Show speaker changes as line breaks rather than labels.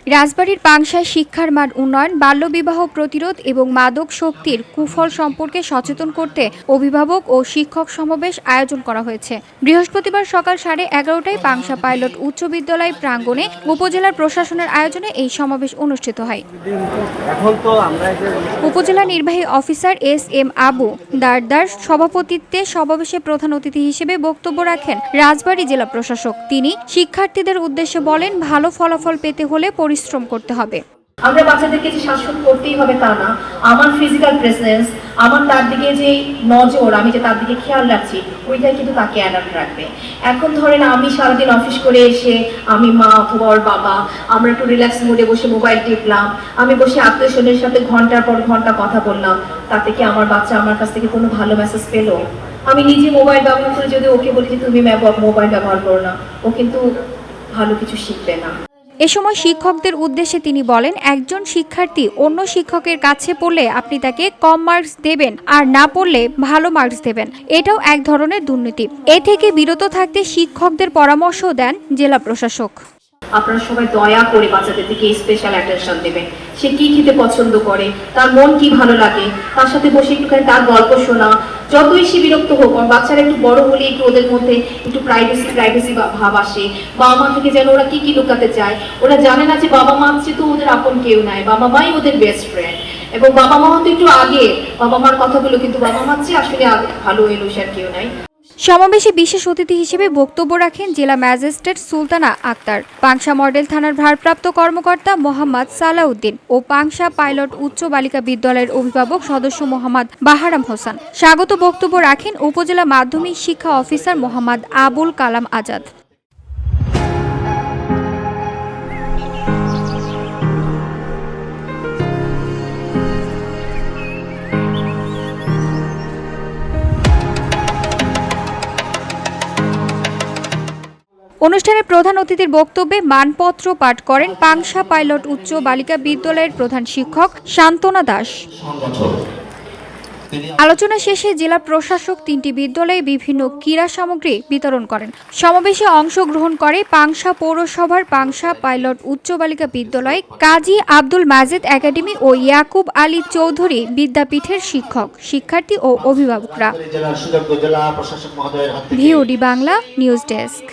রাজবাড়ীর পাংশায় শিক্ষার মান উন্নয়ন, বাল্যবিবাহ প্রতিরোধ এবং মাদক শক্তির কুফল সম্পর্কে সচেতন করতে অভিভাবক ও শিক্ষক সমাবেশ আয়োজন করা হয়েছে। বৃহস্পতিবার সকাল 11:30টায় পাংশা পাইলট উচ্চ বিদ্যালয় প্রাঙ্গণে উপজেলার প্রশাসনের আয়োজনে এই সমাবেশ অনুষ্ঠিত হয়। উপজেলা নির্বাহী অফিসার এস.এম. আবু দারদার সভাপতিত্বে সমাবেশে প্রধান অতিথি হিসেবে বক্তব্য রাখেন রাজবাড়ী জেলা প্রশাসক। তিনি শিক্ষার্থীদের উদ্দেশ্যে বলেন, ভালো ফলাফল পেতে হলে পরিশ্রম করতে হবে।
আমরা বাচ্চাদেরকে যে শাসন করতেই হবে তা না, আমার ফিজিক্যাল প্রেজেন্স, আমার তার দিকে যে নজর, আমি যে তার দিকে খেয়াল রাখছি, ওইটাই কিন্তু তাকে অ্যালার্ট রাখবে। এখন ধরেন আমি সারাদিন অফিস করে এসে আমি মা অথবা ওর বাবা, আমরা একটু রিল্যাক্স মোডে বসে মোবাইল টিপলাম, আমি বসে আত্মীয়স্বজনের সাথে ঘন্টার পর ঘন্টা কথা বললাম, তাতে কি আমার বাচ্চা আমার কাছ থেকে কোনো ভালো মেসেজ পেলো? আমি নিজে মোবাইল ব্যবহার করে যদি ওকে বলি যে তুমি মোবাইল ব্যবহার করো না, ও কিন্তু ভালো কিছু শিখবে না।
এ সময় শিক্ষকদের উদ্দেশ্যে তিনি বলেন, একজন শিক্ষার্থী অন্য শিক্ষকের কাছে পড়লে আপনি তাকে কম মার্কস দেবেন আর না পড়লে ভালো মার্কস দেবেন, এটাও এক ধরনের দুর্নীতি। এ থেকে বিরত থাকতে শিক্ষকদের পরামর্শ দেন জেলা প্রশাসক।
আপনারা সবাই দয়া করে বাচ্চাদের দিকে স্পেশাল অ্যাটেনশন দেবেন। সে কি খেতে পছন্দ করে, তার মন কি ভালো লাগে, তার সাথে বসে একটুখানি তার গল্প শোনা। যতই সে বিরক্ত হোক, বাচ্চারা একটু বড় হলে একটু ওদের মধ্যে একটু প্রাইভেসি ভাব আসে। বাবা মা থেকে যেন ওরা কি লুকাতে চায়, ওরা জানে না যে বাবা মা হচ্ছে তো ওদের আপন কেউ নাই, বাবা মাই ওদের বেস্ট ফ্রেন্ড। এবং বাবা মা হয়তো একটু আগে বাবা মার কথাগুলো, কিন্তু বাবা মা হচ্ছে আসলে ভালো এলো সে আর কেউ নাই।
সমাবেশে বিশেষ অতিথি হিসেবে বক্তব্য রাখেন জেলা ম্যাজিস্ট্রেট সুলতানা আক্তার, পাংশা মডেল থানার ভারপ্রাপ্ত কর্মকর্তা মোহাম্মদ সালাউদ্দিন ও পাংশা পাইলট উচ্চ বালিকা বিদ্যালয়ের অভিভাবক সদস্য মোহাম্মদ বাহারাম হোসেন। স্বাগত বক্তব্য রাখেন উপজেলা মাধ্যমিক শিক্ষা অফিসার মোহাম্মদ আবুল কালাম আজাদ। অনুষ্ঠানে প্রধান অতিথির বক্তব্যে মানপত্র পাঠ করেন পাংশা পাইলট উচ্চ বালিকা বিদ্যালয়ের প্রধান শিক্ষক সান্তনা দাস। আলোচনা শেষে জেলা প্রশাসক 3টি বিদ্যালয়ে বিভিন্ন ক্রীড়া সামগ্রী বিতরণ করেন। সমাবেশে অংশগ্রহণ করে পাংশা পৌরসভার পাংশা পাইলট উচ্চ বালিকা বিদ্যালয়, কাজী আব্দুল মাজেদ একাডেমি ও ইয়াকুব আলী চৌধুরী বিদ্যাপীঠের শিক্ষক, শিক্ষার্থী ও অভিভাবকরা। VOD Bangla news desk.